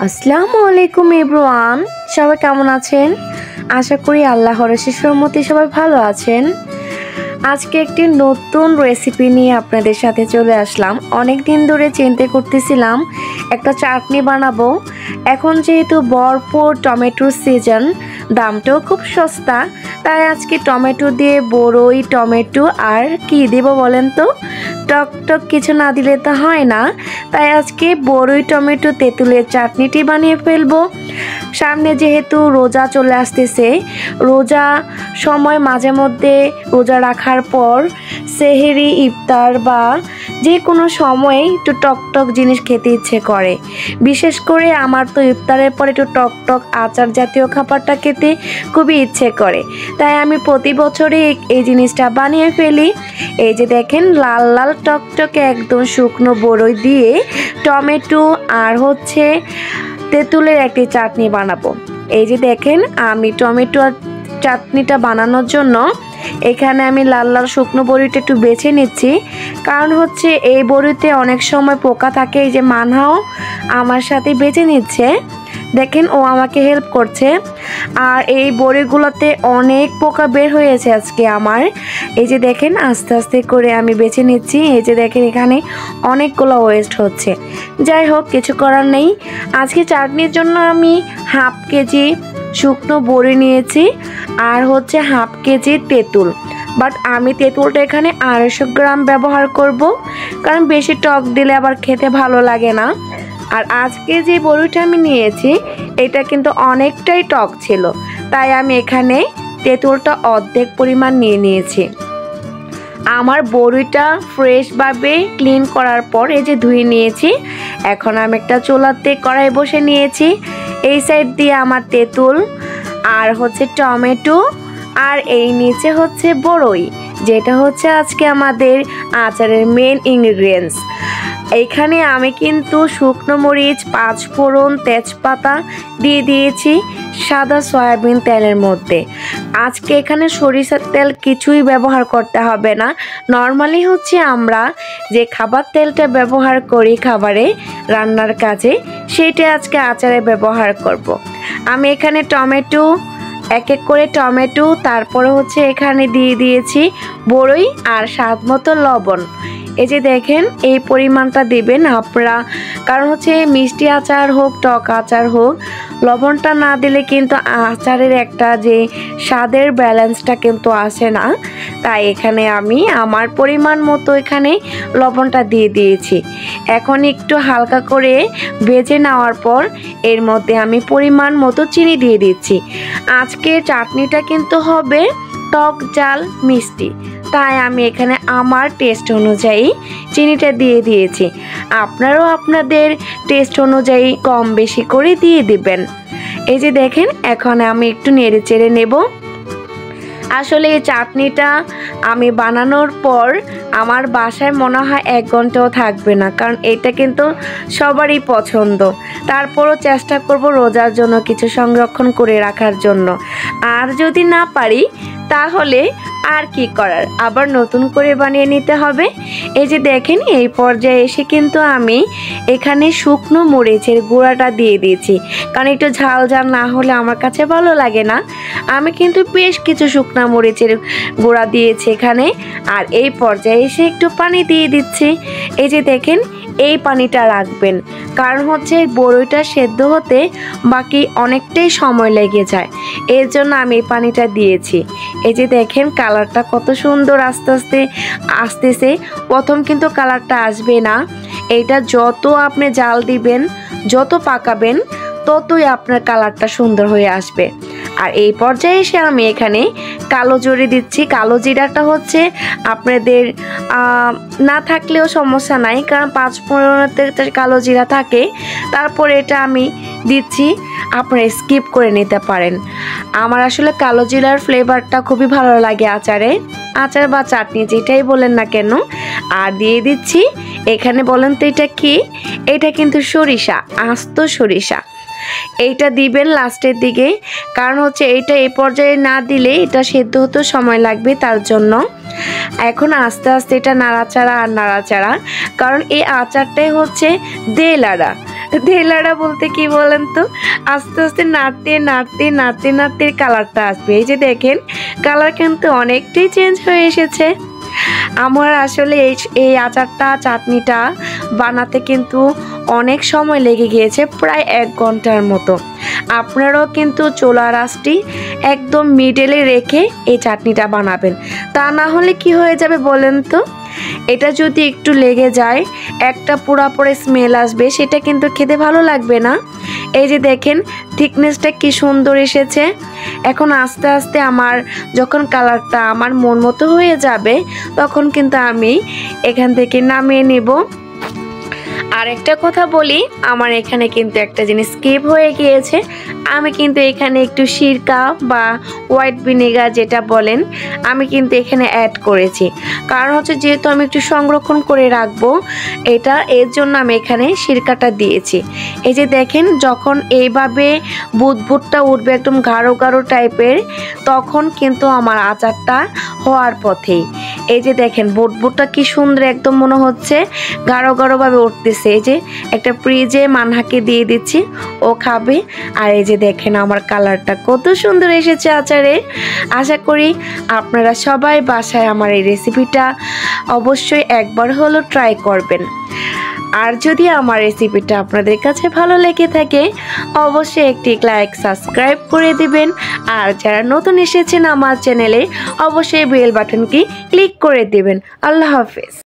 আসসালামু আলাইকুম এভরিওয়ান, সবাই কেমন আছেন? আশা করি আল্লাহর অশেষ রহমতে সবাই ভালো আছেন। আজকে একটি নতুন রেসিপি নিয়ে আপনাদের সাথে চলে আসলাম। অনেক দিন ধরে চিন্তা করতেছিলাম একটা চাটনি বানাবো। এখন যেহেতু ভরপুর টমেটোর সিজন, দামটাও খুব সস্তা, তাই আজকে টমেটো দিয়ে বড়ই টমেটো আর কি দেব বলেন তো? টক টক কিছু না দিলে তো হয় না, তাই আজকে বড়ই টমেটো তেঁতুলের চাটনিটি বানিয়ে ফেলবো। সামনে যেহেতু রোজা চলে আসতেছে, রোজা সময় মাঝে মধ্যে রোজা রাখার পর সেহরি, ইফতার বা যে কোনো সময়ে একটু টক টক জিনিস খেতে ইচ্ছে করে। বিশেষ করে আমার তো ইফতারের পর একটু টক টক আচার জাতীয় খাবারটা খেতে খুবই ইচ্ছে করে, তাই আমি প্রতি বছরই এই জিনিসটা বানিয়ে ফেলি। এই যে দেখেন, লাল লাল টকটকে একদম শুকনো বড়ই দিয়ে টমেটো আর তেঁতুলের একটি চাটনি বানাবো। এই যে দেখেন, আমি টমেটো চাটনিটা বানানোর জন্য এখানে আমি লাল লাল শুকনো বড়িটা একটু বেছে নিচ্ছি, কারণ এই বড়িতে অনেক সময় পোকা থাকে। এই যে মানহাও আমার সাথে বেছে নিচ্ছে, দেখেন ও আমাকে হেল্প করছে। আর এই বড়িগুলোতে অনেক পোকা বের হয়েছে আজকে আমার। এই যে দেখেন, আস্তে আস্তে করে আমি বেছে নিচ্ছি। এই যে দেখেন, এখানে অনেকগুলো ওয়েস্ট হচ্ছে। যাই হোক, কিছু করার নেই। আজকে চাটনির জন্য আমি হাফ কেজি শুকনো বড়ি নিয়েছি আর হাফ কেজি তেঁতুল। বাট আমি তেঁতুলটা এখানে 250 গ্রাম ব্যবহার করব, কারণ বেশি টক দিলে আবার খেতে ভালো লাগে না। আর আজকে যে বড়িটা আমি নিয়েছি এটা কিন্তু অনেকটাই টক ছিল, তাই আমি এখানে তেঁতুলটা অর্ধেক পরিমাণ নিয়েছি। আমার বড়িটা ফ্রেশভাবে ক্লিন করার পর এই যে ধুয়ে নিয়েছি। এখন আমি একটা চুলাতে কড়াই বসে নিয়েছি। এই সাইড দিয়ে আমার তেঁতুল আর টমেটো আর এই নিচে বড়ই, যেটা আজকে আমাদের আচারের মেন ইনগ্রিডিয়েন্টস। এইখানে আমি কিন্তু শুকনো মরিচ, 5 ফোড়ন, তেজপাতা দিয়ে দিয়েছি সাদা সয়াবিন তেলের মধ্যে। আজকে এখানে সরিষার তেল কিছুই ব্যবহার করতে হবে না। নর্মালি আমরা যে খাবার তেলটা ব্যবহার করি খাবারে রান্নার কাজে, সেটা আজকে আচারে ব্যবহার করব। আমি এখানে টমেটো, এক এক করে টমেটো, তারপরে এখানে দিয়ে দিয়েছি বড়ই আর স্বাদ মতো লবণ। এই যে দেখেন, এই পরিমাণটা দিবেন আপনারা, কারণ মিষ্টি আচার হোক টক আচার হোক, লবণটা না দিলে কিন্তু আচারের একটা যে স্বাদের ব্যালেন্সটা কিন্তু আসে না। তাই এখানে আমি আমার পরিমাণ মতো এখানে লবণটা দিয়ে দিয়েছি। এখন একটু হালকা করে ভেজে নেওয়ার পর এর মধ্যে আমি পরিমাণ মতো চিনি দিয়ে দিচ্ছি। আজকে চাটনিটা কিন্তু হবে টক ঝাল মিষ্টি, তাই আমি এখানে আমার টেস্ট অনুযায়ী চিনিটা দিয়ে দিয়েছি। আপনারাও আপনাদের টেস্ট অনুযায়ী কম বেশি করে দিয়ে দিবেন। এই যে দেখেন, এখন আমি একটু নেড়ে চেড়ে নেব। আসলে এই চাটনিটা আমি বানানোর পর আমার বাসায় মনে হয় 1 ঘন্টাও থাকবে না, কারণ এটা কিন্তু সবারই পছন্দ। তারপরও চেষ্টা করব রোজার জন্য কিছু সংরক্ষণ করে রাখার জন্য। আর যদি না পারি তাহলে আর কি করার, আবার নতুন করে বানিয়ে নিতে হবে। এই যে দেখেন, এই পর্যায়ে এসে কিন্তু আমি এখানে শুকনো মরিচের গুঁড়াটা দিয়ে দিয়েছি, কারণ একটু ঝাল ঝাল না হলে আমার কাছে ভালো লাগে না। আমি কিন্তু বেশ কিছু শুকনো মরিচের গুঁড়া দিয়েছি এখানে। আর এই পর্যায়ে এসে একটু পানি দিয়ে দিচ্ছি। এই যে দেখেন, এই পানিটা রাখবেন, কারণ বড়ইটা সেদ্ধ হতে বাকি অনেকটাই সময় লেগে যায়, এর জন্য আমি এই পানিটা দিয়েছি। এই যে দেখেন, কালারটা কত সুন্দর আস্তে আস্তে আসতেছে। প্রথম কিন্তু কালারটা আসবে না, এইটা যত আপনি জাল দিবেন, যত পাকাবেন, ততই আপনার কালারটা সুন্দর হয়ে আসবে। আর এই পর্যায়ে এসে আমি এখানে কালো জিরে দিচ্ছি। কালো জিরাটা আপনাদের না থাকলেও সমস্যা নাই, কারণ 5 ফোড়নেতে কালো জিরা থাকে। তারপর এটা আমি দিচ্ছি, আপনারা স্কিপ করে নিতে পারেন। আমার আসলে কালো জিরার ফ্লেভারটা খুবই ভালো লাগে আচারে, আচার বা চাটনি যেটাই বলেন না কেন। আর দিয়ে দিচ্ছি এখানে, বলেন তো এটা কি? এটা কিন্তু সরিষা, আস্ত সরিষা। এইটা দিবেন লাস্টের দিকে, কারণ এইটা এই পর্যায়ে না দিলে এটা সেদ্ধ হতে সময় লাগবে, তার জন্য। এখন আস্তে আস্তে এটা নাড়াচাড়া আর নাড়াচাড়া, কারণ এই আচারটাই দেলাড়া। ঢেলাটা বলতে কি বলেন তো, আস্তে আস্তে নাড়তে নাড়তে নাড়তে নাড়তে কালারটা আসবে। এই যে দেখেন কালার কিন্তু অনেকটাই চেঞ্জ হয়ে এসেছে। আমার আসলে এই আচারটা চাটনিটা বানাতে কিন্তু অনেক সময় লেগে গিয়েছে, প্রায় 1 ঘন্টার মতো। আপনারাও কিন্তু চুলার আঁচটি একদম মিডলে রেখে এই চাটনিটা বানাবেন, তা না হলে কি হয়ে যাবে বলেন তো, এটা যদি একটু লেগে যায় একটা পোড়াপোড়া স্মেল আসবে, সেটা কিন্তু খেতে ভালো লাগবে না। এই যে দেখেন থিকনেসটা কি সুন্দর এসেছে। এখন আস্তে আস্তে আমার যখন কালারটা আমার মন মতো হয়ে যাবে তখন কিন্তু আমি এখান থেকে নামিয়ে নেব। আর একটা কথা বলি, আমার এখানে কিন্তু একটা জিনিস স্কিপ হয়ে গিয়েছে। আমি কিন্তু এখানে একটু সিরকা বা হোয়াইট ভিনেগার যেটা বলেন, আমি কিন্তু এখানে অ্যাড করেছি। কারণ হচ্ছে যেহেতু আমি একটু সংরক্ষণ করে রাখবো এটা, এর জন্য আমি এখানে সিরকাটা দিয়েছি। এই যে দেখেন যখন এইভাবে বুদবুদটা উঠবে একদম গাঢ় গাঢ় টাইপের, তখন কিন্তু আমার আচারটা হওয়ার পথেই। এই যে দেখেন বুদবুদটা কি সুন্দর একদম মনে হচ্ছে গাঢ় গাঢ়ভাবে উঠতেছে। এই যে একটা ফ্রিজে মানহাকে দিয়ে দিচ্ছি, ও খাবে। আর এই যে দেখেন আমার কালারটা কত সুন্দর এসেছে আচারে। আশা করি আপনারা সবাই বাসায় আমার এই রেসিপিটা অবশ্যই একবার হলো ট্রাই করবেন। আর যদি আমার রেসিপিটা আপনাদের কাছে ভালো লেগে থাকে অবশ্যই একটি লাইক সাবস্ক্রাইব করে দিবেন। আর যারা নতুন এসেছেন আমার চ্যানেলে অবশ্যই বেল বাটনটি ক্লিক করে দিবেন। আল্লাহ হাফেজ।